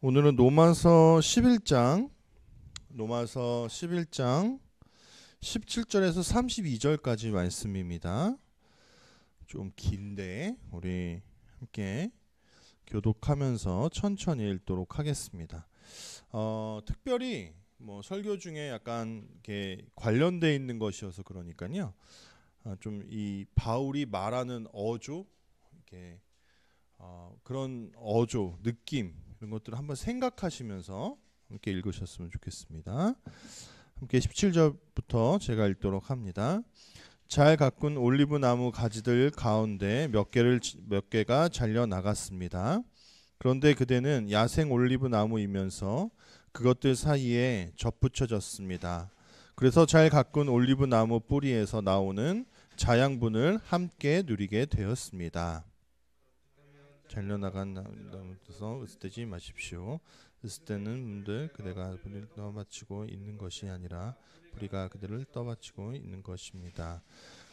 오늘은 로마서 11장 17절에서 32절까지 말씀입니다. 좀 긴데 우리 함께 교독하면서 천천히 읽도록 하겠습니다. 특별히 설교 중에 약간 이렇게 관련돼 있는 것이어서 그러니까요. 좀 이 바울이 말하는 어조, 이렇게 그런 어조, 느낌 이런 것들을 한번 생각하시면서 함께 읽으셨으면 좋겠습니다. 함께 17절부터 제가 읽도록 합니다. 잘 가꾼 올리브 나무 가지들 가운데 몇 개가 잘려 나갔습니다. 그런데 그대는 야생 올리브 나무이면서 그것들 사이에 접붙여졌습니다. 그래서 잘 가꾼 올리브 나무 뿌리에서 나오는 자양분을 함께 누리게 되었습니다. 잘려나간 나무에서 으스대지 마십시오. 으스대는 분들 그대가 뿌리를 떠받치고 있는 것이 아니라 뿌리가 그들을 떠받치고 있는 것입니다.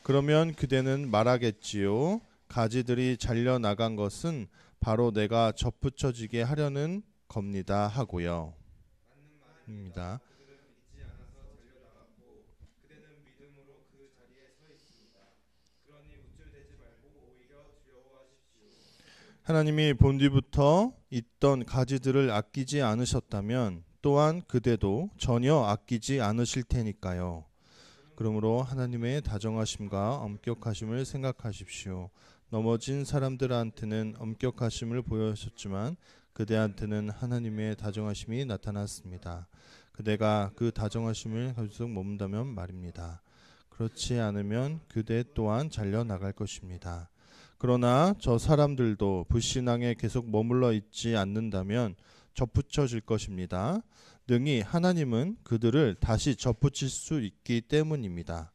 그러면 그대는 말하겠지요. 가지들이 잘려나간 것은 바로 내가 접붙여지게 하려는 겁니다 하고요. 입니다. 하나님이 본디부터 있던 가지들을 아끼지 않으셨다면 또한 그대도 전혀 아끼지 않으실 테니까요. 그러므로 하나님의 다정하심과 엄격하심을 생각하십시오. 넘어진 사람들한테는 엄격하심을 보여주셨지만 그대한테는 하나님의 다정하심이 나타났습니다. 그대가 그 다정하심을 계속 머문다면 말입니다. 그렇지 않으면 그대 또한 잘려나갈 것입니다. 그러나 저 사람들도 불신앙에 계속 머물러 있지 않는다면 접붙여질 것입니다. 능히 하나님은 그들을 다시 접붙일 수 있기 때문입니다.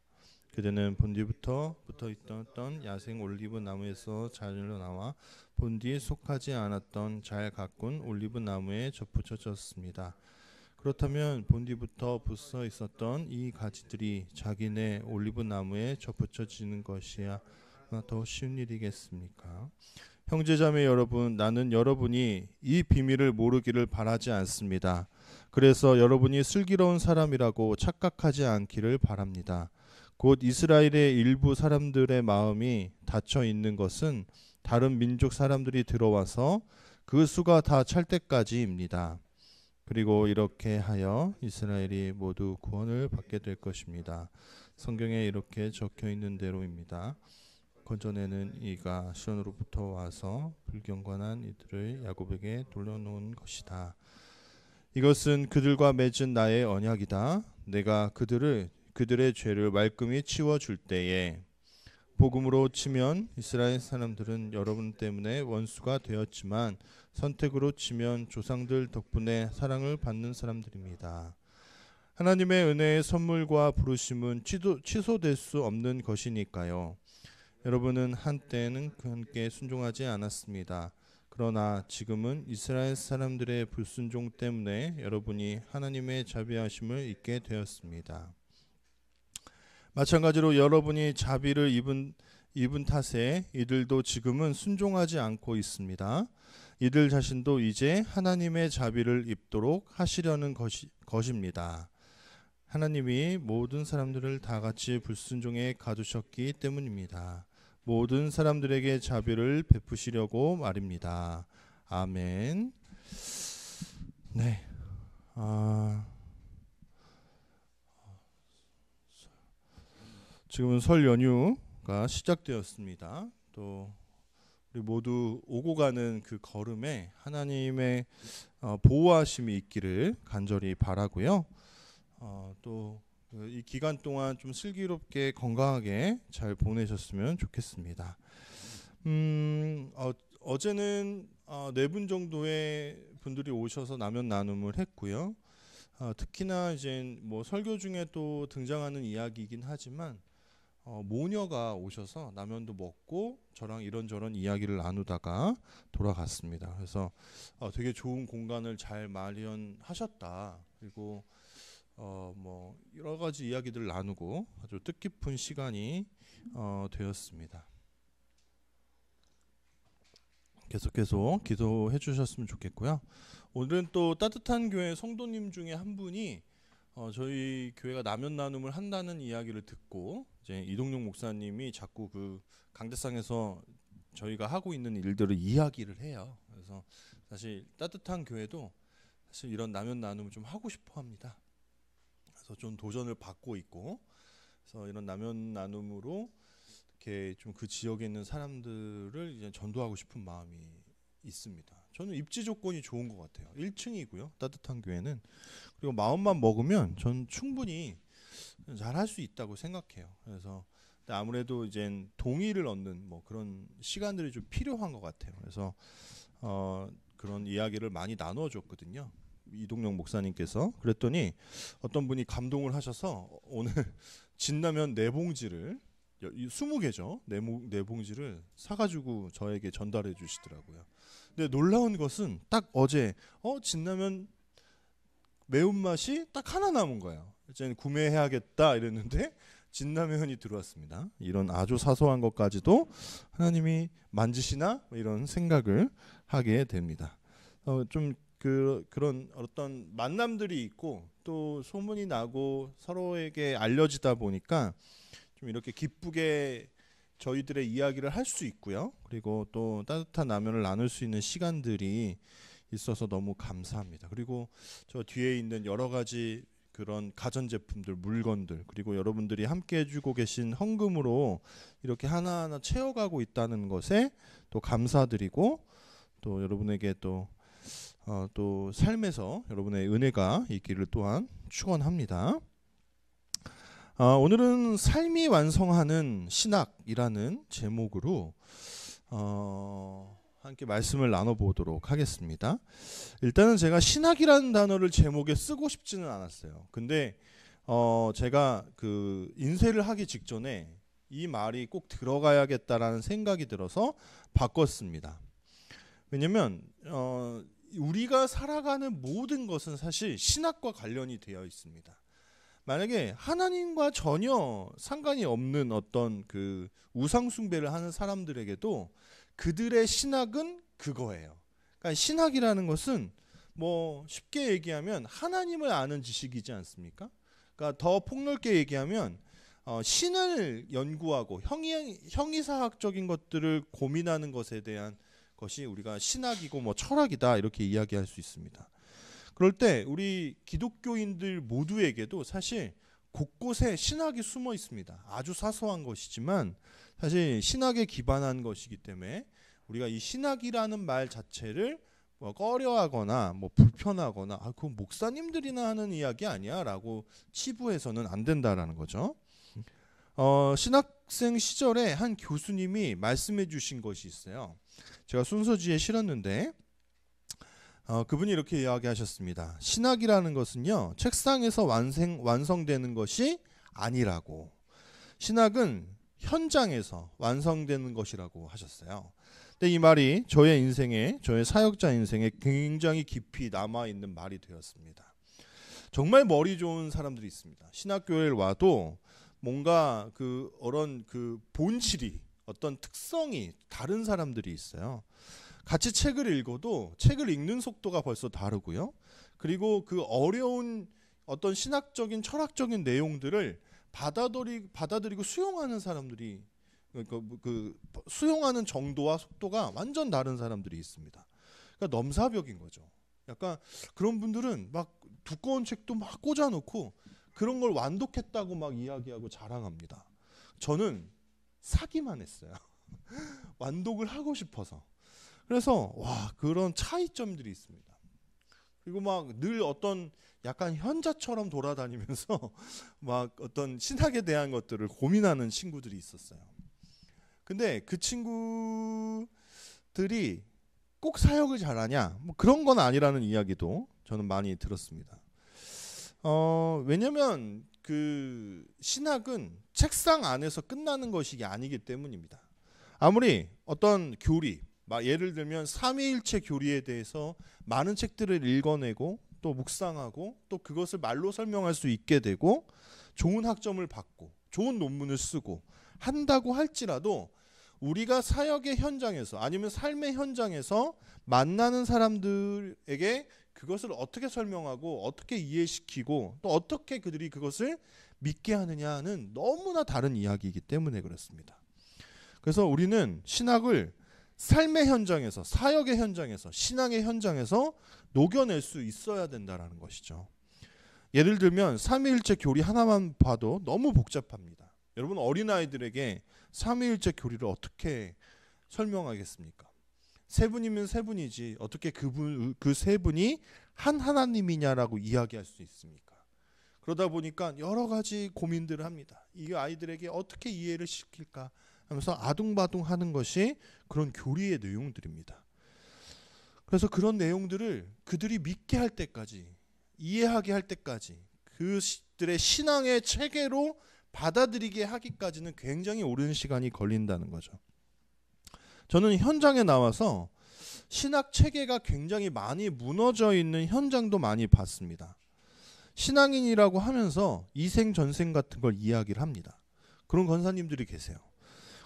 그대는 본디부터 붙어있던 야생 올리브 나무에서 잘려 나와 본디에 속하지 않았던 잘 가꾼 올리브 나무에 접붙여졌습니다. 그렇다면 본디부터 붙어 있었던 이 가지들이 자기네 올리브 나무에 접붙여지는 것이야 더 쉬운 일이겠습니까? 형제자매 여러분, 나는 여러분이 이 비밀을 모르기를 바라지 않습니다. 그래서 여러분이 슬기로운 사람이라고 착각하지 않기를 바랍니다. 곧 이스라엘의 일부 사람들의 마음이 닫혀 있는 것은 다른 민족 사람들이 들어와서 그 수가 다 찰 때까지입니다. 그리고 이렇게 하여 이스라엘이 모두 구원을 받게 될 것입니다. 성경에 이렇게 적혀 있는 대로입니다. 건전에는 이가 시온으로부터 와서 불경건한 이들을 야곱에게 돌려놓은 것이다. 이것은 그들과 맺은 나의 언약이다. 내가 그들의 죄를 말끔히 치워줄 때에 복음으로 치면 이스라엘 사람들은 여러분 때문에 원수가 되었지만 선택으로 치면 조상들 덕분에 사랑을 받는 사람들입니다. 하나님의 은혜의 선물과 부르심은 취소될 수 없는 것이니까요. 여러분은 한때는 그분께 순종하지 않았습니다. 그러나 지금은 이스라엘 사람들의 불순종 때문에 여러분이 하나님의 자비하심을 잊게 되었습니다. 마찬가지로 여러분이 자비를 입은 탓에 이들도 지금은 순종하지 않고 있습니다. 이들 자신도 이제 하나님의 자비를 입도록 하시려는 것입니다. 하나님이 모든 사람들을 다 같이 불순종에 가두셨기 때문입니다. 모든 사람들에게 자비를 베푸시려고 말입니다. 아멘. 네. 지금은 설 연휴가 시작되었습니다. 또 우리 모두 오고 가는 그 걸음에 하나님의 보호하심이 있기를 간절히 바라고요. 또 이 기간 동안 좀 슬기롭게 건강하게 잘 보내셨으면 좋겠습니다. 어제는 4분 정도의 분들이 오셔서 라면 나눔을 했고요. 특히나 이제 설교 중에 또 등장하는 이야기이긴 하지만 모녀가 오셔서 라면도 먹고 저랑 이런저런 이야기를 나누다가 돌아갔습니다. 그래서 되게 좋은 공간을 잘 마련하셨다. 그리고 여러 가지 이야기들 나누고 아주 뜻깊은 시간이 되었습니다. 계속해서 기도해 주셨으면 좋겠고요. 오늘은 또 따뜻한 교회 성도님 중에 한 분이 저희 교회가 라면 나눔을 한다는 이야기를 듣고 이제 이동용 목사님이 자꾸 그 강대상에서 저희가 하고 있는 일들을 이야기를 해요. 그래서 사실 따뜻한 교회도 사실 이런 라면 나눔을 좀 하고 싶어 합니다. 그래서 좀 도전을 받고 있고, 그래서 이런 라면 나눔으로 이렇게 좀 그 지역에 있는 사람들을 이제 전도하고 싶은 마음이 있습니다. 저는 입지 조건이 좋은 것 같아요. 1층이고요. 따뜻한 교회는. 그리고 마음만 먹으면 전 충분히 잘 할 수 있다고 생각해요. 그래서 아무래도 이제 동의를 얻는 뭐 그런 시간들이 좀 필요한 것 같아요. 그래서 그런 이야기를 많이 나눠줬거든요. 이동영 목사님께서. 그랬더니 어떤 분이 감동을 하셔서 오늘 진라면 4봉지를 20개죠. 네 봉지를 사가지고 저에게 전달해 주시더라고요. 근데 놀라운 것은 딱 어제 진라면 매운맛이 딱 하나 남은 거예요. 이제 구매해야겠다 이랬는데 진라면이 들어왔습니다. 이런 아주 사소한 것까지도 하나님이 만지시나 이런 생각을 하게 됩니다. 좀 그런 어떤 만남들이 있고 또 소문이 나고 서로에게 알려지다 보니까 좀 이렇게 기쁘게 저희들의 이야기를 할 수 있고요. 그리고 또 따뜻한 라면을 나눌 수 있는 시간들이 있어서 너무 감사합니다. 그리고 저 뒤에 있는 여러 가지 그런 가전제품들, 물건들, 그리고 여러분들이 함께 해주고 계신 헌금으로 이렇게 하나하나 채워가고 있다는 것에 또 감사드리고, 또 여러분에게 또 삶에서 여러분의 은혜가 있기를 또한 축원합니다. 오늘은 삶이 완성하는 신학이라는 제목으로 함께 말씀을 나눠보도록 하겠습니다. 일단은 제가 신학이라는 단어를 제목에 쓰고 싶지는 않았어요. 근데 제가 그 인쇄를 하기 직전에 이 말이 꼭 들어가야겠다라는 생각이 들어서 바꿨습니다. 왜냐면 우리가 살아가는 모든 것은 사실 신학과 관련이 되어 있습니다. 만약에 하나님과 전혀 상관이 없는 어떤 그 우상 숭배를 하는 사람들에게도 그들의 신학은 그거예요. 그러니까 신학이라는 것은 뭐 쉽게 얘기하면 하나님을 아는 지식이지 않습니까? 그러니까 더 폭넓게 얘기하면 신을 연구하고 형이사학적인 것들을 고민하는 것에 대한 것이 우리가 신학이고 뭐 철학이다 이렇게 이야기할 수 있습니다. 그럴 때 우리 기독교인들 모두에게도 사실 곳곳에 신학이 숨어 있습니다. 아주 사소한 것이지만 사실 신학에 기반한 것이기 때문에 우리가 이 신학이라는 말 자체를 뭐 꺼려하거나 뭐 불편하거나 그건 목사님들이나 하는 이야기 아니야 라고 치부해서는 안 된다라는 거죠. 신학생 시절에 한 교수님이 말씀해 주신 것이 있어요. 제가 순서지에 실었는데 그분이 이렇게 이야기하셨습니다. 신학이라는 것은요, 책상에서 완성되는 것이 아니라고. 신학은 현장에서 완성되는 것이라고 하셨어요. 근데 이 말이 저의 인생에, 저의 사역자 인생에 굉장히 깊이 남아있는 말이 되었습니다. 정말 머리 좋은 사람들이 있습니다. 신학교회를 와도 뭔가 그런 본질이, 어떤 특성이 다른 사람들이 있어요. 같이 책을 읽어도 책을 읽는 속도가 벌써 다르고요. 그리고 그 어려운 어떤 신학적인 철학적인 내용들을 받아들이고 수용하는 사람들이 그 수용하는 정도와 속도가 완전 다른 사람들이 있습니다. 그러니까 넘사벽인 거죠. 약간 그런 분들은 막 두꺼운 책도 막 꽂아놓고 그런 걸 완독했다고 막 이야기하고 자랑합니다. 저는 사기만 했어요. 완독을 하고 싶어서. 그래서 그런 차이점들이 있습니다. 그리고 막 늘 어떤 약간 현자처럼 돌아다니면서 막 어떤 신학에 대한 것들을 고민하는 친구들이 있었어요. 근데 그 친구들이 꼭 사역을 잘하냐? 뭐 그런 건 아니라는 이야기도 저는 많이 들었습니다. 왜냐면 그 신학은 책상 안에서 끝나는 것이 아니기 때문입니다. 아무리 어떤 교리, 예를 들면 삼위일체 교리에 대해서 많은 책들을 읽어내고 또 묵상하고 또 그것을 말로 설명할 수 있게 되고 좋은 학점을 받고 좋은 논문을 쓰고 한다고 할지라도 우리가 사역의 현장에서 아니면 삶의 현장에서 만나는 사람들에게 그것을 어떻게 설명하고 어떻게 이해시키고 또 어떻게 그들이 그것을 믿게 하느냐는 너무나 다른 이야기이기 때문에 그렇습니다. 그래서 우리는 신학을 삶의 현장에서, 사역의 현장에서, 신앙의 현장에서 녹여낼 수 있어야 된다는 것이죠. 예를 들면 삼위일체 교리 하나만 봐도 너무 복잡합니다. 여러분, 어린아이들에게 삼위일체 교리를 어떻게 설명하겠습니까? 세 분이면 세 분이지 어떻게 그 세 분이 한 하나님이냐라고 이야기할 수 있습니까? 그러다 보니까 여러 가지 고민들을 합니다. 이 아이들에게 어떻게 이해를 시킬까 하면서 아둥바둥하는 것이 그런 교리의 내용들입니다. 그래서 그런 내용들을 그들이 믿게 할 때까지, 이해하게 할 때까지, 그들의 신앙의 체계로 받아들이게 하기까지는 굉장히 오랜 시간이 걸린다는 거죠. 저는 현장에 나와서 신학 체계가 굉장히 많이 무너져 있는 현장도 많이 봤습니다. 신앙인이라고 하면서 이생전생 같은 걸 이야기를 합니다. 그런 권사님들이 계세요.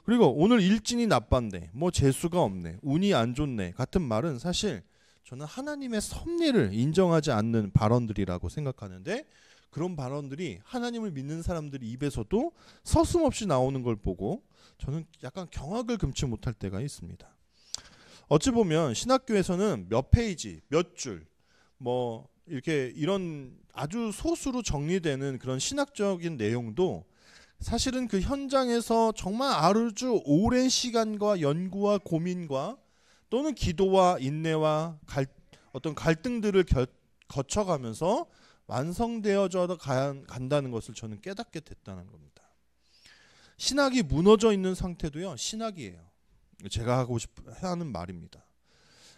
그리고 오늘 일진이 나빴네, 뭐 재수가 없네, 운이 안 좋네 같은 말은 사실 저는 하나님의 섭리를 인정하지 않는 발언들이라고 생각하는데, 그런 발언들이 하나님을 믿는 사람들 입에서도 서슴없이 나오는 걸 보고 저는 약간 경악을 금치 못할 때가 있습니다. 어찌 보면 신학교에서는 몇 페이지, 몇 줄, 뭐 이렇게 이런 아주 소수로 정리되는 그런 신학적인 내용도 사실은 그 현장에서 정말 아주 오랜 시간과 연구와 고민과 또는 기도와 인내와 어떤 갈등들을 거쳐가면서 완성되어져 간다는 것을 저는 깨닫게 됐다는 겁니다. 신학이 무너져 있는 상태도요, 신학이에요. 제가 하는 말입니다.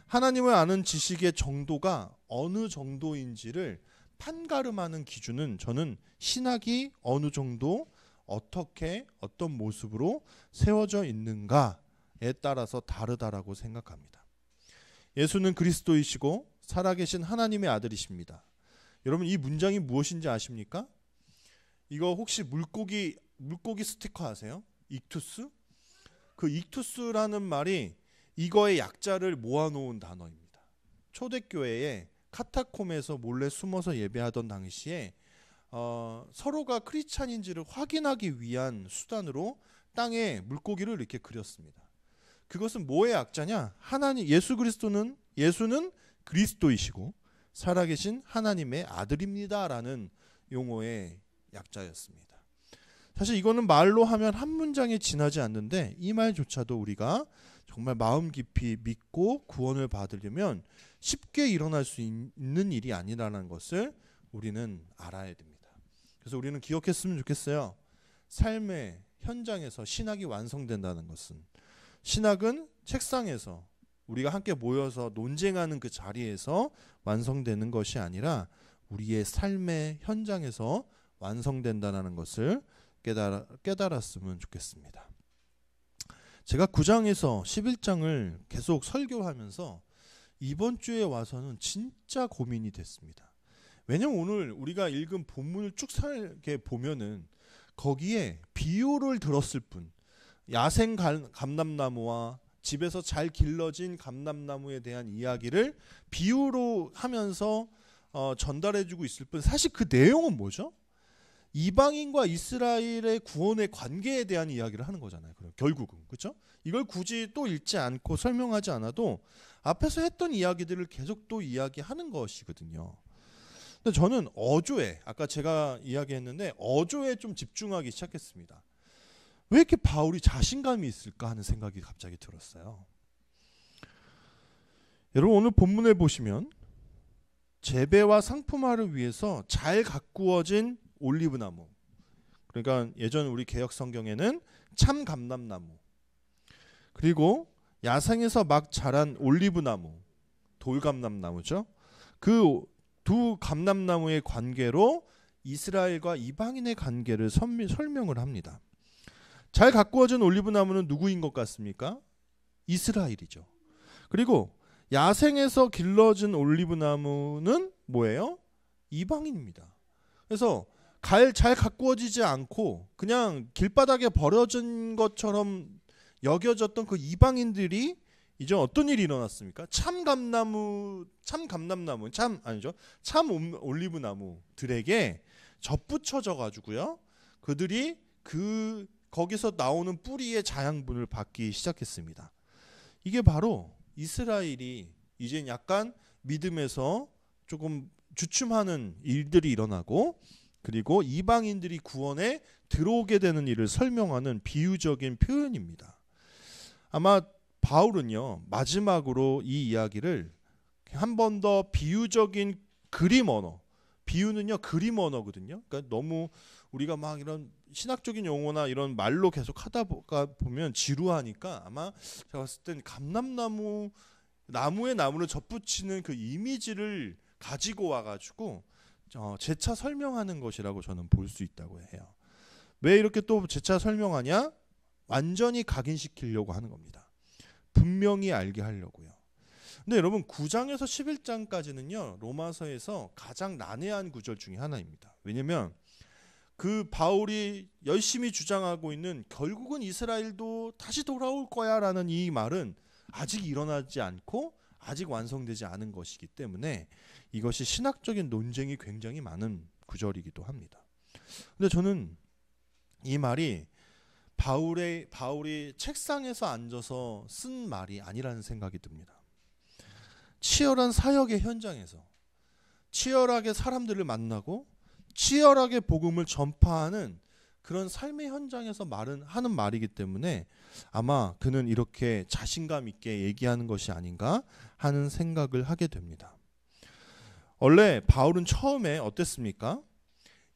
하나님을 아는 지식의 정도가 어느 정도인지를 판가름하는 기준은 저는 신학이 어느 정도 어떻게 어떤 모습으로 세워져 있는가에 따라서 다르다라고 생각합니다. 예수는 그리스도이시고 살아계신 하나님의 아들이십니다. 여러분, 이 문장이 무엇인지 아십니까? 이거 혹시 물고기 스티커 아세요? 익투스? 그 익투스라는 말이 이거의 약자를 모아놓은 단어입니다. 초대교회에 카타콤에서 몰래 숨어서 예배하던 당시에 서로가 크리스찬인지를 확인하기 위한 수단으로 땅에 물고기를 이렇게 그렸습니다. 그것은 뭐의 약자냐? 예수는 그리스도이시고 살아계신 하나님의 아들입니다라는 용어의 약자였습니다. 사실 이거는 말로 하면 한 문장에 지나지 않는데 이 말조차도 우리가 정말 마음 깊이 믿고 구원을 받으려면 쉽게 일어날 수 있는 일이 아니라는 것을 우리는 알아야 됩니다. 그래서 우리는 기억했으면 좋겠어요. 삶의 현장에서 신학이 완성된다는 것은, 신학은 책상에서 우리가 함께 모여서 논쟁하는 그 자리에서 완성되는 것이 아니라 우리의 삶의 현장에서 완성된다는 것을 깨달았으면 좋겠습니다. 제가 9장에서 11장을 계속 설교하면서 이번 주에 와서는 진짜 고민이 됐습니다. 왜냐면 오늘 우리가 읽은 본문을 쭉 이렇게 보면은 거기에 비유를 들었을 뿐, 야생 감람나무와 집에서 잘 길러진 감람나무에 대한 이야기를 비유로 하면서 전달해주고 있을 뿐, 사실 그 내용은 뭐죠? 이방인과 이스라엘의 구원의 관계에 대한 이야기를 하는 거잖아요. 결국은, 그렇죠? 이걸 굳이 또 읽지 않고 설명하지 않아도 앞에서 했던 이야기들을 계속 또 이야기하는 것이거든요. 근데 저는 어조에, 아까 제가 이야기했는데 어조에 좀 집중하기 시작했습니다. 왜 이렇게 바울이 자신감이 있을까 하는 생각이 갑자기 들었어요. 여러분, 오늘 본문을 보시면 재배와 상품화를 위해서 잘 가꾸어진 올리브나무, 그러니까 예전 우리 개역 성경에는 참 감람나무, 그리고 야생에서 막 자란 올리브나무, 돌감람나무죠. 그 두 감람나무의 관계로 이스라엘과 이방인의 관계를 설명을 합니다. 잘 가꾸어진 올리브나무는 누구인 것 같습니까? 이스라엘이죠. 그리고 야생에서 길러진 올리브나무는 뭐예요? 이방인입니다. 그래서 잘 가꾸어지지 않고 그냥 길바닥에 버려진 것처럼 여겨졌던 그 이방인들이 이제 어떤 일이 일어났습니까? 참 올리브 나무들에게 접붙여져 가지고요. 그들이 거기서 나오는 뿌리의 자양분을 받기 시작했습니다. 이게 바로 이스라엘이 이제 약간 믿음에서 조금 주춤하는 일들이 일어나고, 그리고 이방인들이 구원에 들어오게 되는 일을 설명하는 비유적인 표현입니다. 아마 바울은요, 마지막으로 이 이야기를 한 번 더 비유적인 그림 언어, 비유는요 그림 언어거든요. 그러니까 너무 우리가 막 이런 신학적인 용어나 이런 말로 계속 하다 보면 지루하니까, 아마 제가 봤을 땐 나무에 나무를 접붙이는 그 이미지를 가지고 와가지고 재차 설명하는 것이라고 저는 볼 수 있다고 해요. 왜 이렇게 또 재차 설명하냐? 완전히 각인시키려고 하는 겁니다. 분명히 알게 하려고요. 근데 여러분 9장에서 11장까지는요 로마서에서 가장 난해한 구절 중에 하나입니다. 왜냐면 그 바울이 열심히 주장하고 있는 결국은 이스라엘도 다시 돌아올 거야 라는 이 말은 아직 일어나지 않고 아직 완성되지 않은 것이기 때문에 이것이 신학적인 논쟁이 굉장히 많은 구절이기도 합니다. 근데 저는 이 말이 바울이 책상에서 앉아서 쓴 말이 아니라는 생각이 듭니다. 치열한 사역의 현장에서 치열하게 사람들을 만나고 치열하게 복음을 전파하는 그런 삶의 현장에서 하는 말이기 때문에 아마 그는 이렇게 자신감 있게 얘기하는 것이 아닌가 하는 생각을 하게 됩니다. 원래 바울은 처음에 어땠습니까?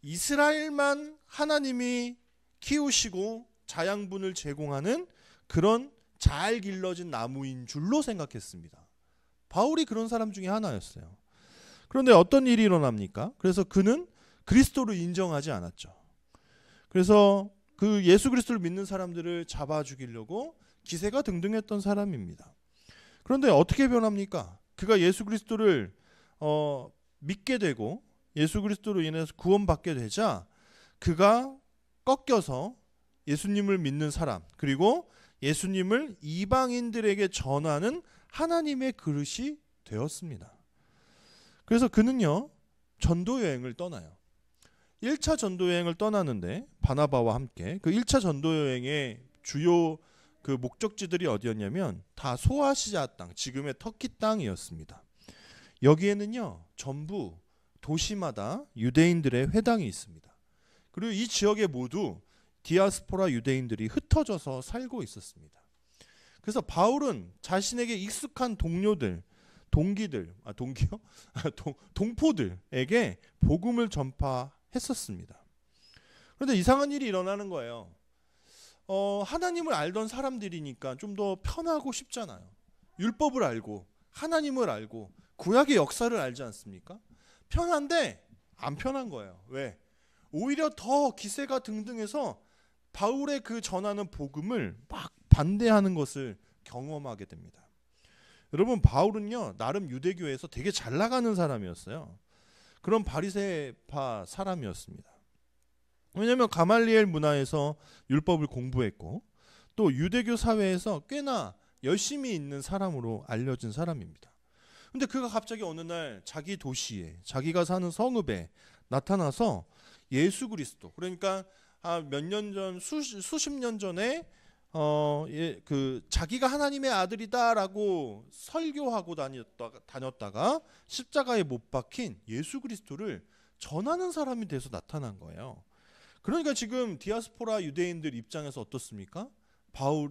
이스라엘만 하나님이 키우시고 자양분을 제공하는 그런 잘 길러진 나무인 줄로 생각했습니다. 바울이 그런 사람 중에 하나였어요. 그런데 어떤 일이 일어납니까? 그래서 그는 그리스도를 인정하지 않았죠. 그래서 그 예수 그리스도를 믿는 사람들을 잡아 죽이려고 기세가 등등했던 사람입니다. 그런데 어떻게 변합니까? 그가 예수 그리스도를 믿게 되고 예수 그리스도로 인해서 구원받게 되자 그가 꺾여서 예수님을 믿는 사람, 그리고 예수님을 이방인들에게 전하는 하나님의 그릇이 되었습니다. 그래서 그는요 전도 여행을 떠나요. 1차 전도 여행을 떠나는데 바나바와 함께 그 1차 전도 여행의 주요 그 목적지들이 어디였냐면 다 소아시아 땅, 지금의 터키 땅이었습니다. 여기에는요 전부 도시마다 유대인들의 회당이 있습니다. 그리고 이 지역에 모두 디아스포라 유대인들이 흩어져서 살고 있었습니다. 그래서 바울은 자신에게 익숙한 동포들에게 복음을 전파했었습니다. 그런데 이상한 일이 일어나는 거예요. 하나님을 알던 사람들이니까 좀 더 편하고 싶잖아요. 율법을 알고 하나님을 알고 구약의 역사를 알지 않습니까? 편한데 안 편한 거예요. 왜? 오히려 더 기세가 등등해서 바울의 그 전하는 복음을 막 반대하는 것을 경험하게 됩니다. 여러분 바울은요 나름 유대교에서 되게 잘 나가는 사람이었어요. 그런 바리새파 사람이었습니다. 왜냐하면 가말리엘 문화에서 율법을 공부했고 또 유대교 사회에서 꽤나 열심히 있는 사람으로 알려진 사람입니다. 근데 그가 갑자기 어느 날 자기 도시에 자기가 사는 성읍에 나타나서 예수 그리스도, 그러니까 몇 년 전, 수십 년 전에 자기가 하나님의 아들이다라고 설교하고 다녔다가 십자가에 못 박힌 예수 그리스도를 전하는 사람이 돼서 나타난 거예요. 그러니까 지금 디아스포라 유대인들 입장에서 어떻습니까?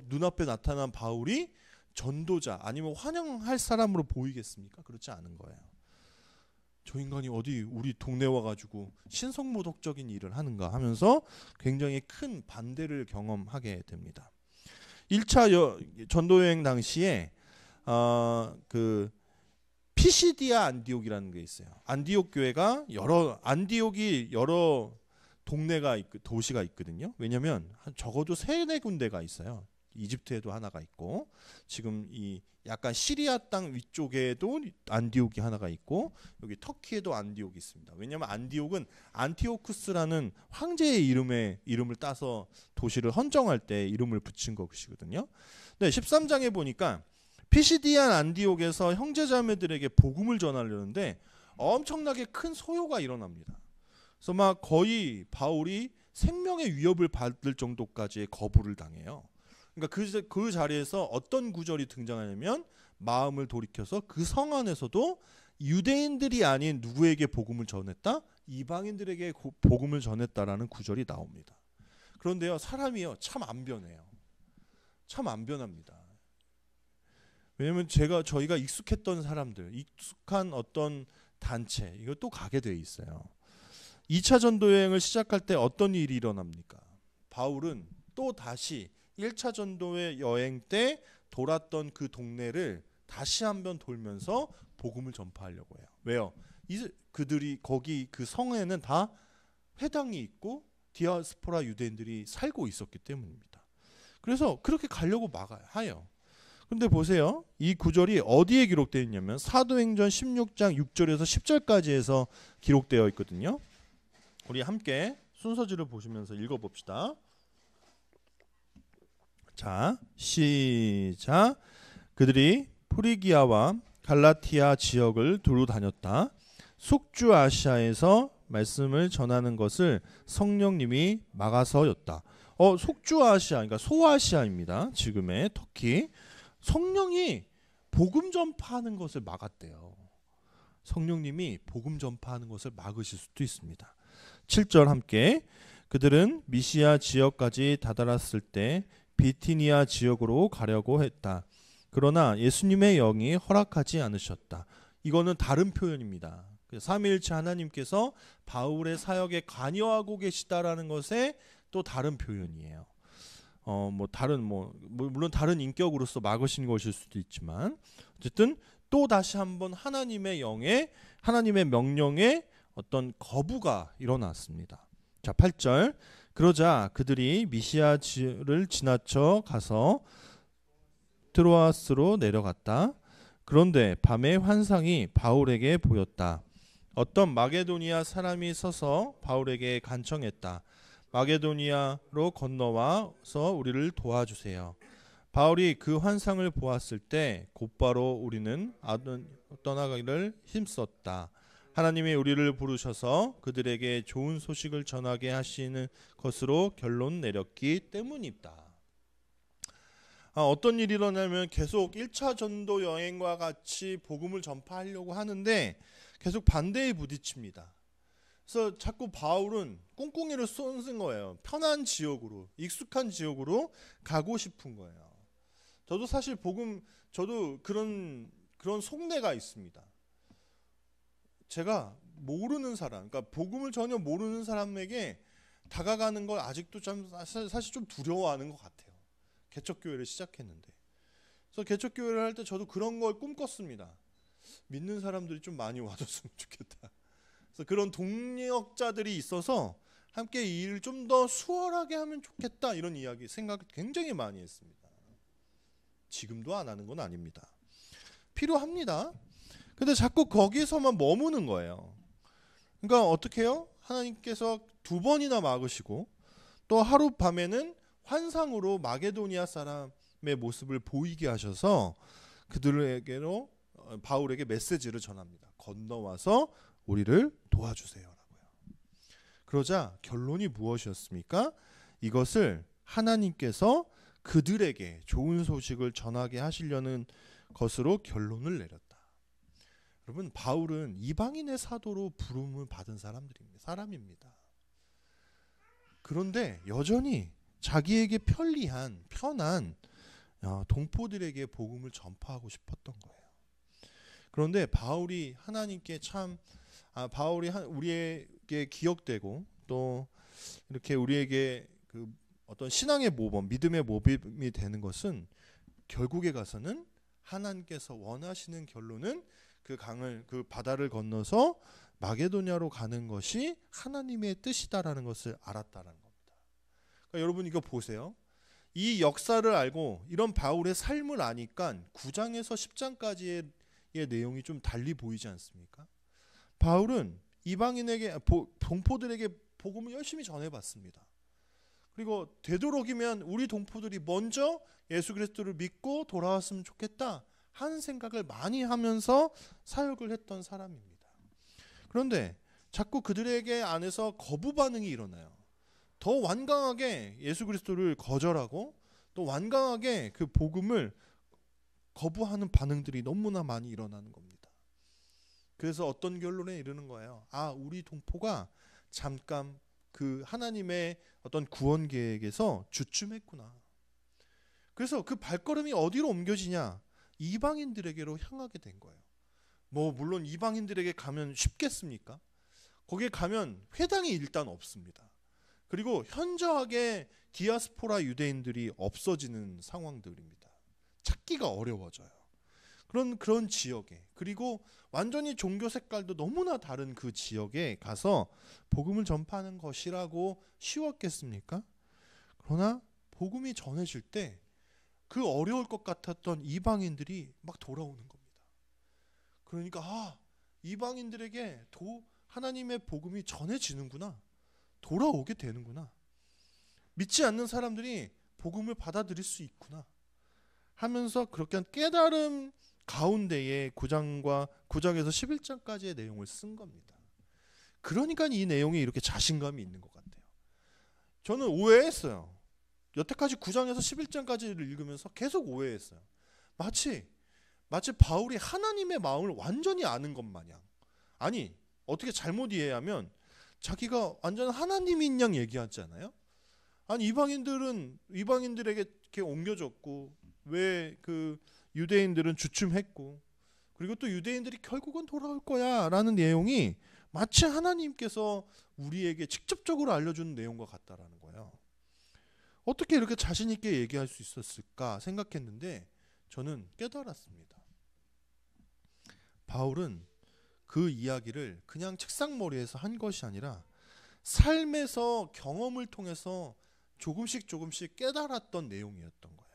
눈앞에 나타난 바울이 전도자 아니면 환영할 사람으로 보이겠습니까? 그렇지 않은 거예요. 저 인간이 어디 우리 동네 와가지고 신성모독적인 일을 하는가 하면서 굉장히 큰 반대를 경험하게 됩니다. 1차 전도여행 당시에 그 피시디아 안디옥이라는 게 있어요. 안디옥 교회가 안디옥이 여러 도시가 있거든요. 왜냐하면 적어도 3-4 군데가 있어요. 이집트에도 하나가 있고 지금 이 약간 시리아 땅 위쪽에도 안디옥이 하나가 있고 여기 터키에도 안디옥이 있습니다. 왜냐하면 안디옥은 안티오쿠스라는 황제의 이름을 따서 도시를 헌정할 때 이름을 붙인 것이거든요. 네, 13장에 보니까 피시디안 안디옥에서 형제자매들에게 복음을 전하려는데 엄청나게 큰 소요가 일어납니다. 그래서 막 거의 바울이 생명의 위협을 받을 정도까지의 거부를 당해요. 그러니까 그 자리에서 어떤 구절이 등장하냐면 마음을 돌이켜서 그 성 안에서도 유대인들이 아닌 누구에게 복음을 전했다? 이방인들에게 복음을 전했다라는 구절이 나옵니다. 그런데요, 사람이요 참 안 변해요. 참 안 변합니다. 왜냐면 저희가 익숙했던 사람들, 익숙한 어떤 단체, 이거 또 가게 돼 있어요. 2차 전도 여행을 시작할 때 어떤 일이 일어납니까? 바울은 또 다시 1차 전도의 여행 때 돌았던 그 동네를 다시 한번 돌면서 복음을 전파하려고 해요. 왜요? 그들이 거기 그 성에는 다 회당이 있고 디아스포라 유대인들이 살고 있었기 때문입니다. 그래서 그렇게 가려고 막아요. 근데 보세요. 이 구절이 어디에 기록되어 있냐면 사도행전 16장 6절에서 10절까지 해서 기록되어 있거든요. 우리 함께 순서지를 보시면서 읽어봅시다. 자, 시작. 그들이 프리기아와 갈라티아 지역을 두루 다녔다. 속주 아시아에서 말씀을 전하는 것을 성령님이 막아서였다. 속주 아시아, 그러니까 소아시아입니다. 지금의 터키. 성령이 복음 전파하는 것을 막았대요. 성령님이 복음 전파하는 것을 막으실 수도 있습니다. 7절 함께. 그들은 미시아 지역까지 다다랐을 때 비티니아 지역으로 가려고 했다. 그러나 예수님의 영이 허락하지 않으셨다. 이거는 다른 표현입니다. 삼위일체 하나님께서 바울의 사역에 관여하고 계시다라는 것에 또 다른 표현이에요. 물론 다른 인격으로서 막으신 것일 수도 있지만 어쨌든 또 다시 한번 하나님의 명령에 어떤 거부가 일어났습니다. 자, 8절. 그러자 그들이 미시아를 지나쳐 가서 트로아스로 내려갔다. 그런데 밤에 환상이 바울에게 보였다. 어떤 마게도니아 사람이 서서 바울에게 간청했다. 마게도니아로 건너와서 우리를 도와주세요. 바울이 그 환상을 보았을 때 곧바로 우리는 떠나가기를 힘썼다. 하나님이 우리를 부르셔서 그들에게 좋은 소식을 전하게 하시는 것으로 결론 내렸기 때문이다. 어떤 일이 일어나면 계속 1차 전도 여행과 같이 복음을 전파하려고 하는데 계속 반대에 부딪힙니다. 그래서 자꾸 바울은 꿍꿍이를 쏜 거예요. 편한 지역으로, 익숙한 지역으로 가고 싶은 거예요. 저도 사실 저도 그런 속내가 있습니다. 제가 모르는 사람, 그러니까 복음을 전혀 모르는 사람에게 다가가는 걸 아직도 사실 좀 두려워하는 것 같아요. 개척교회를 시작했는데. 그래서 개척교회를 할 때 저도 그런 걸 꿈꿨습니다. 믿는 사람들이 좀 많이 와줬으면 좋겠다. 그래서 그런 동력자들이 있어서 함께 이 일을 좀 더 수월하게 하면 좋겠다, 이런 생각을 굉장히 많이 했습니다. 지금도 안 하는 건 아닙니다. 필요합니다. 근데 자꾸 거기서만 머무는 거예요. 그러니까 어떻게 해요? 하나님께서 2번이나 막으시고 또 하룻밤에는 환상으로 마게도니아 사람의 모습을 보이게 하셔서 그들에게로 바울에게 메시지를 전합니다. 건너와서 우리를 도와주세요라고요. 그러자 결론이 무엇이었습니까? 이것을 하나님께서 그들에게 좋은 소식을 전하게 하시려는 것으로 결론을 내렸다. 여러분, 바울은 이방인의 사도로 부름을 받은 사람입니다. 그런데 여전히 자기에게 편한 동포들에게 복음을 전파하고 싶었던 거예요. 그런데 바울이 하나님께 바울이 우리에게 기억되고 또 이렇게 우리에게 그 어떤 신앙의 모범, 믿음의 모범이 되는 것은 결국에 가서는 하나님께서 원하시는 결론은 그 바다를 건너서 마게도냐로 가는 것이 하나님의 뜻이다라는 것을 알았다는 겁니다. 그러니까 여러분, 이거 보세요. 이 역사를 알고 이런 바울의 삶을 아니까 9장에서 10장까지의 내용이 좀 달리 보이지 않습니까? 바울은 이방인에게 동포들에게 복음을 열심히 전해봤습니다. 그리고 되도록이면 우리 동포들이 먼저 예수 그리스도를 믿고 돌아왔으면 좋겠다 하는 생각을 많이 하면서 사역을 했던 사람입니다. 그런데 자꾸 그들에게 안에서 거부 반응이 일어나요. 더 완강하게 예수 그리스도를 거절하고 또 완강하게 그 복음을 거부하는 반응들이 너무나 많이 일어나는 겁니다. 그래서 어떤 결론에 이르는 거예요. 우리 동포가 잠깐 그 하나님의 어떤 구원 계획에서 주춤했구나. 그래서 그 발걸음이 어디로 옮겨지냐? 이방인들에게로 향하게 된 거예요. 물론 이방인들에게 가면 쉽겠습니까? 거기에 가면 회당이 일단 없습니다. 그리고 현저하게 디아스포라 유대인들이 없어지는 상황들입니다. 찾기가 어려워져요. 그런 지역에, 그리고 완전히 종교 색깔도 너무나 다른 그 지역에 가서 복음을 전파하는 것이라고 쉬웠겠습니까? 그러나 복음이 전해질 때 그 어려울 것 같았던 이방인들이 막 돌아오는 겁니다. 그러니까 이방인들에게 하나님의 복음이 전해지는구나, 돌아오게 되는구나, 믿지 않는 사람들이 복음을 받아들일 수 있구나 하면서 그렇게 깨달음 가운데에 9장에서 11장까지의 내용을 쓴 겁니다. 그러니까 이 내용이 이렇게 자신감이 있는 것 같아요. 저는 오해했어요. 여태까지 9장에서 11장까지를 읽으면서 계속 오해했어요. 마치 바울이 하나님의 마음을 완전히 아는 것 마냥, 아니 어떻게 잘못 이해하면 자기가 완전 하나님인 양 얘기하잖아요. 아니 이방인들에게 이렇게 옮겨졌고, 왜 그 유대인들은 주춤했고, 그리고 또 유대인들이 결국은 돌아올 거야 라는 내용이 마치 하나님께서 우리에게 직접적으로 알려주는 내용과 같다라는 거예요. 어떻게 이렇게 자신 있게 얘기할 수 있었을까 생각했는데 저는 깨달았습니다. 바울은 그 이야기를 그냥 책상머리에서 한 것이 아니라 삶에서 경험을 통해서 조금씩 깨달았던 내용이었던 거예요.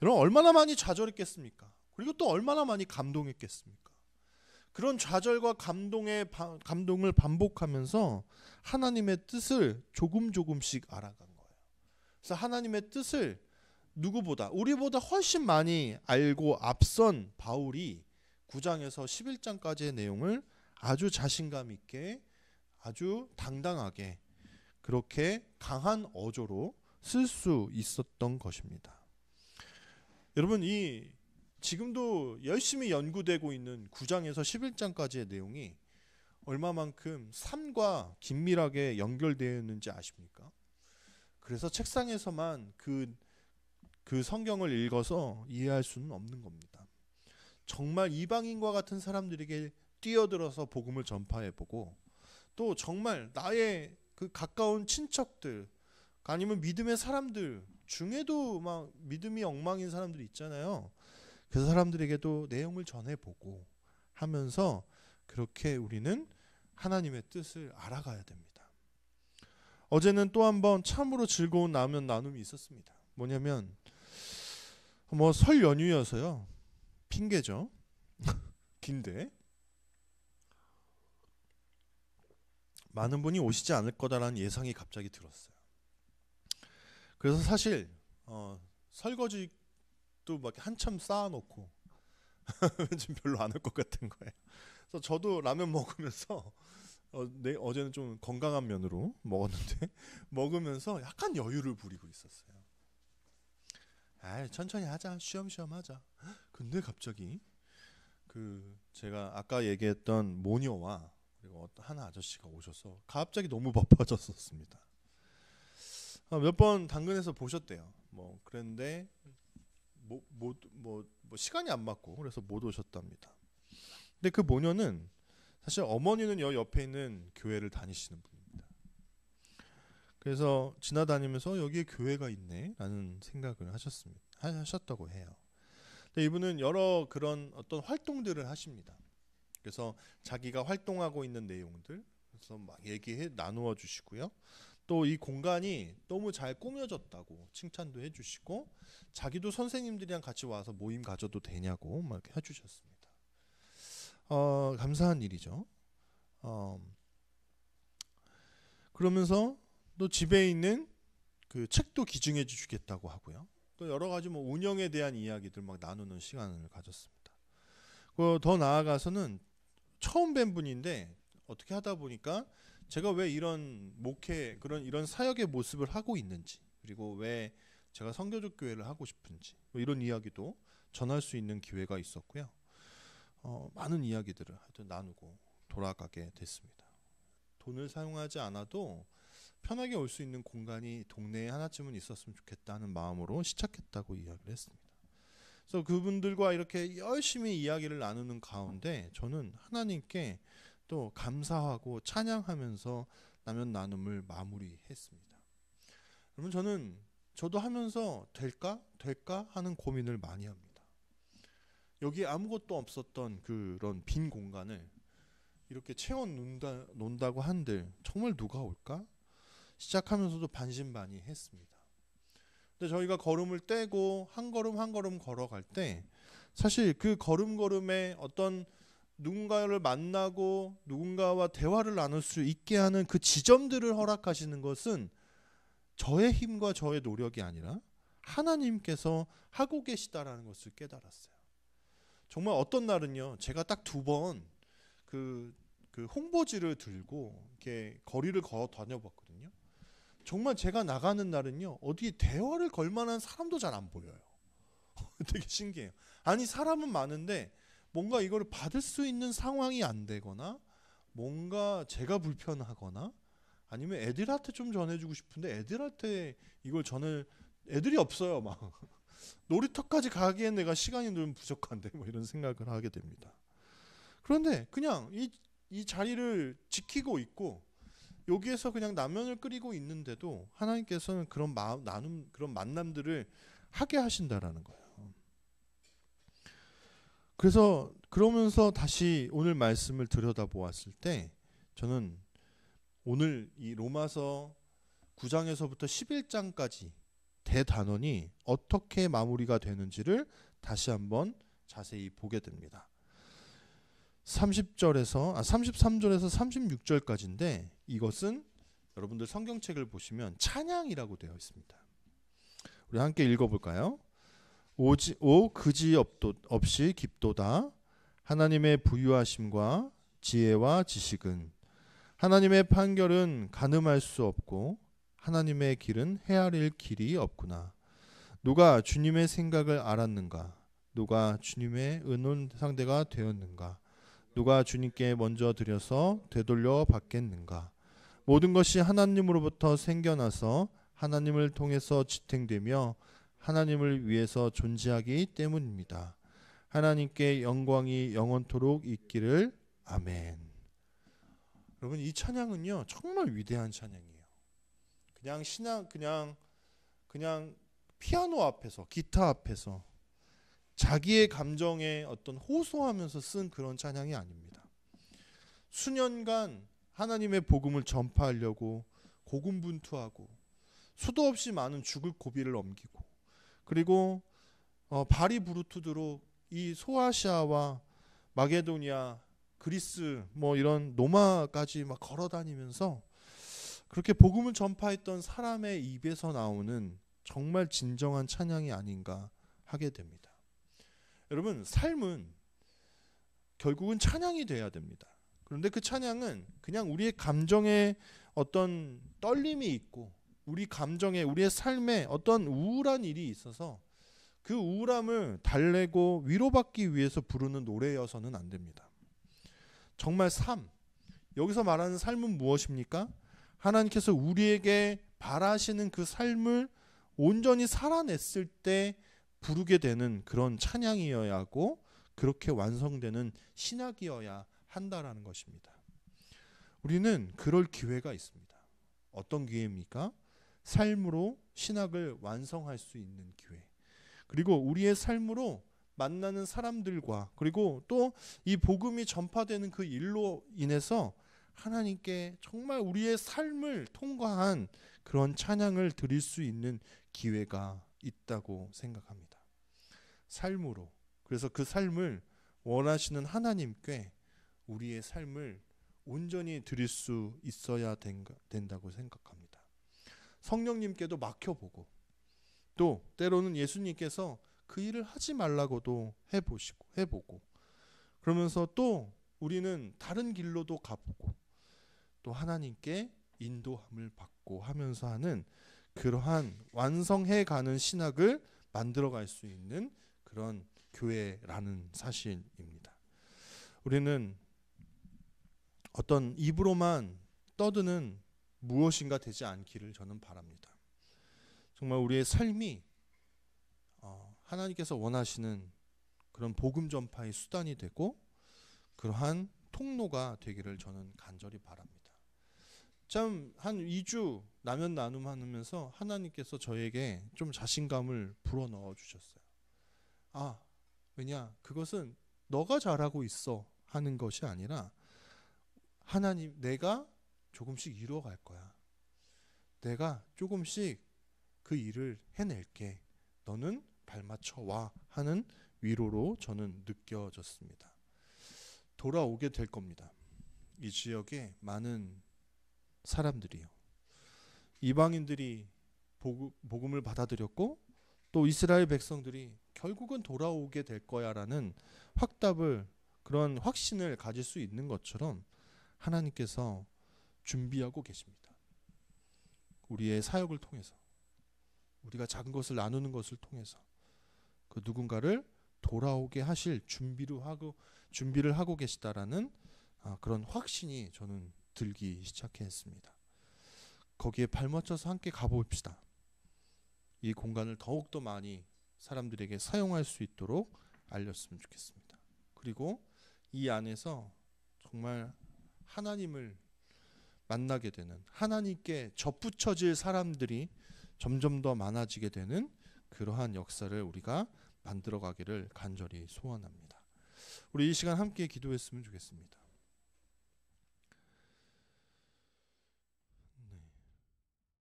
여러분, 얼마나 많이 좌절했겠습니까? 그리고 또 얼마나 많이 감동했겠습니까? 그런 좌절과 감동을 반복하면서 하나님의 뜻을 조금씩 알아간 거예요. 그래서 하나님의 뜻을 우리보다 훨씬 많이 알고 앞선 바울이 9장에서 11장까지의 내용을 아주 자신감 있게, 아주 당당하게, 그렇게 강한 어조로 쓸 수 있었던 것입니다. 여러분, 지금도 열심히 연구되고 있는 9장에서 11장까지의 내용이 얼마만큼 삶과 긴밀하게 연결되어 있는지 아십니까? 그래서 책상에서만 그 성경을 읽어서 이해할 수는 없는 겁니다. 정말 이방인과 같은 사람들에게 뛰어들어서 복음을 전파해보고, 또 정말 나의 그 가까운 친척들, 아니면 믿음의 사람들 중에도 막 믿음이 엉망인 사람들이 있잖아요. 그 사람들에게도 내용을 전해보고 하면서 그렇게 우리는 하나님의 뜻을 알아가야 됩니다. 어제는 또 한 번 참으로 즐거운 나눔이 있었습니다. 뭐냐면 설 연휴여서요. 핑계죠. 긴데 많은 분이 오시지 않을 거다라는 예상이 갑자기 들었어요. 그래서 사실 설거지도 막 한참 쌓아놓고 좀 별로 안 올 것 같은 거예요. 그래서 저도 라면 먹으면서 어제는 좀 건강한 면으로 먹었는데 먹으면서 약간 여유를 부리고 있었어요. 천천히 하자, 쉬엄쉬엄 하자. 근데 갑자기 제가 아까 얘기했던 모녀와 그리고 한 아저씨가 오셔서 갑자기 너무 바빠졌었습니다. 몇 번 당근에서 보셨대요. 그랬는데 시간이 안 맞고 그래서 못 오셨답니다. 근데 그 모녀는 사실 어머니는 옆에 있는 교회를 다니시는 분입니다. 그래서 지나다니면서 여기에 교회가 있네라는 생각을 하셨다고 해요. 근데 이분은 여러 그런 어떤 활동들을 하십니다. 그래서 자기가 활동하고 있는 내용들 그래서 막 나누어 주시고요. 또 이 공간이 너무 잘 꾸며졌다고 칭찬도 해주시고 자기도 선생님들이랑 같이 와서 모임 가져도 되냐고 막 이렇게 해주셨습니다. 감사한 일이죠. 그러면서 또 집에 있는 그 책도 기증해 주시겠다고 하고요. 또 여러 가지 뭐 운영에 대한 이야기들 막 나누는 시간을 가졌습니다. 더 나아가서는 처음 뵌 분인데 어떻게 하다 보니까 제가 왜 이런 목회 이런 사역의 모습을 하고 있는지, 그리고 왜 제가 선교적 교회를 하고 싶은지 뭐 이런 이야기도 전할 수 있는 기회가 있었고요. 많은 이야기들을 하여튼 나누고 돌아가게 됐습니다. 돈을 사용하지 않아도 편하게 올 수 있는 공간이 동네에 하나쯤은 있었으면 좋겠다는 마음으로 시작했다고 이야기를 했습니다. 그래서 그분들과 이렇게 열심히 이야기를 나누는 가운데 저는 하나님께 또 감사하고 찬양하면서 라면 나눔을 마무리했습니다. 그러면 저도 하면서 될까 하는 고민을 많이 합니다. 여기 아무것도 없었던 그런 빈 공간을 이렇게 채워 놓는다고 한들 정말 누가 올까? 시작하면서도 반신반의했습니다. 근데 저희가 걸음을 떼고 한 걸음 한 걸음 걸어갈 때 사실 그 걸음걸음에 어떤 누군가를 만나고 누군가와 대화를 나눌 수 있게 하는 그 지점들을 허락하시는 것은 저의 힘과 저의 노력이 아니라 하나님께서 하고 계시다라는 것을 깨달았어요. 정말 어떤 날은요, 제가 딱 2번 그 홍보지를 들고 이렇게 거리를 걸어 다녀봤거든요. 정말 제가 나가는 날은요, 어디 대화를 걸 만한 사람도 잘 안 보여요. 되게 신기해요. 아니, 사람은 많은데 뭔가 이거를 받을 수 있는 상황이 안 되거나 뭔가 제가 불편하거나 아니면 애들한테 좀 전해주고 싶은데 애들한테 이걸 애들이 없어요. 막 놀이터까지 가기엔 내가 시간이 좀 부족한데 뭐 이런 생각을 하게 됩니다. 그런데 그냥 이 자리를 지키고 있고 여기에서 그냥 라면을 끓이고 있는데도 하나님께서는 그런 그런 만남들을 하게 하신다라는 거예요. 그래서 그러면서 다시 오늘 말씀을 들여다보았을 때 저는 오늘 이 로마서 9장에서부터 11장까지 대단원이 어떻게 마무리가 되는지를 다시 한번 자세히 보게 됩니다. 33절에서 36절까지인데 이것은 여러분들 성경책을 보시면 찬양이라고 되어 있습니다. 우리 함께 읽어볼까요? 오 그지 없이 깊도다. 하나님의 부유하심과 지혜와 지식은 하나님의 판결은 가늠할 수 없고 하나님의 길은 헤아릴 길이 없구나. 누가 주님의 생각을 알았는가? 누가 주님의 의논 상대가 되었는가? 누가 주님께 먼저 드려서 되돌려 받겠는가? 모든 것이 하나님으로부터 생겨나서 하나님을 통해서 지탱되며 하나님을 위해서 존재하기 때문입니다. 하나님께 영광이 영원토록 있기를 아멘. 여러분, 이 찬양은요 정말 위대한 찬양이에요. 그냥 피아노 앞에서, 기타 앞에서 자기의 감정에 어떤 호소하면서 쓴 그런 찬양이 아닙니다. 수년간 하나님의 복음을 전파하려고 고군분투하고 수도 없이 많은 죽을 고비를 넘기고 그리고 바리부르투드로 이 소아시아와 마게도니아, 그리스 뭐 이런 로마까지 막 걸어다니면서 그렇게 복음을 전파했던 사람의 입에서 나오는 정말 진정한 찬양이 아닌가 하게 됩니다. 여러분, 삶은 결국은 찬양이 돼야 됩니다. 그런데 그 찬양은 그냥 우리의 감정에 어떤 떨림이 있고 우리 감정에, 우리의 삶에 어떤 우울한 일이 있어서 그 우울함을 달래고 위로받기 위해서 부르는 노래여서는 안 됩니다. 정말 여기서 말하는 삶은 무엇입니까? 하나님께서 우리에게 바라시는 그 삶을 온전히 살아냈을 때 부르게 되는 그런 찬양이어야 하고 그렇게 완성되는 신학이어야 한다라는 것입니다. 우리는 그럴 기회가 있습니다. 어떤 기회입니까? 삶으로 신학을 완성할 수 있는 기회. 그리고 우리의 삶으로 만나는 사람들과 그리고 또 이 복음이 전파되는 그 일로 인해서 하나님께 정말 우리의 삶을 통과한 그런 찬양을 드릴 수 있는 기회가 있다고 생각합니다. 삶으로. 그래서 그 삶을 원하시는 하나님께 우리의 삶을 온전히 드릴 수 있어야 된다고 생각합니다. 성령님께도 맡겨보고, 또 때로는 예수님께서 그 일을 하지 말라고도 해보고, 그러면서 또 우리는 다른 길로도 가보고, 또 하나님께 인도함을 받고 하면서 하는 그러한 완성해가는 신학을 만들어갈 수 있는 그런 교회라는 사실입니다. 우리는 어떤 입으로만 떠드는 무엇인가 되지 않기를 저는 바랍니다. 정말 우리의 삶이 하나님께서 원하시는 그런 복음 전파의 수단이 되고 그러한 통로가 되기를 저는 간절히 바랍니다. 참 한 2주 라면 나눔하면서 하나님께서 저에게 좀 자신감을 불어넣어 주셨어요. 왜냐? 그것은 너가 잘하고 있어 하는 것이 아니라 하나님, 내가 조금씩 이루어갈 거야. 내가 조금씩 그 일을 해낼게. 너는 발맞춰 와 하는 위로로 저는 느껴졌습니다. 돌아오게 될 겁니다. 이 지역에 많은 사람들이요. 이방인들이 복음을 받아들였고 또 이스라엘 백성들이 결국은 돌아오게 될 거야라는 확답을, 그런 확신을 가질 수 있는 것처럼 하나님께서 준비하고 계십니다. 우리의 사역을 통해서, 우리가 작은 것을 나누는 것을 통해서 그 누군가를 돌아오게 하실 준비를 하고 계시다라는 그런 확신이 저는 들기 시작했습니다. 거기에 발맞춰서 함께 가봅시다. 이 공간을 더욱더 많이 사람들에게 사용할 수 있도록 알렸으면 좋겠습니다. 그리고 이 안에서 정말 하나님을 만나게 되는, 하나님께 접붙여질 사람들이 점점 더 많아지게 되는 그러한 역사를 우리가 만들어가기를 간절히 소원합니다. 우리 이 시간 함께 기도했으면 좋겠습니다.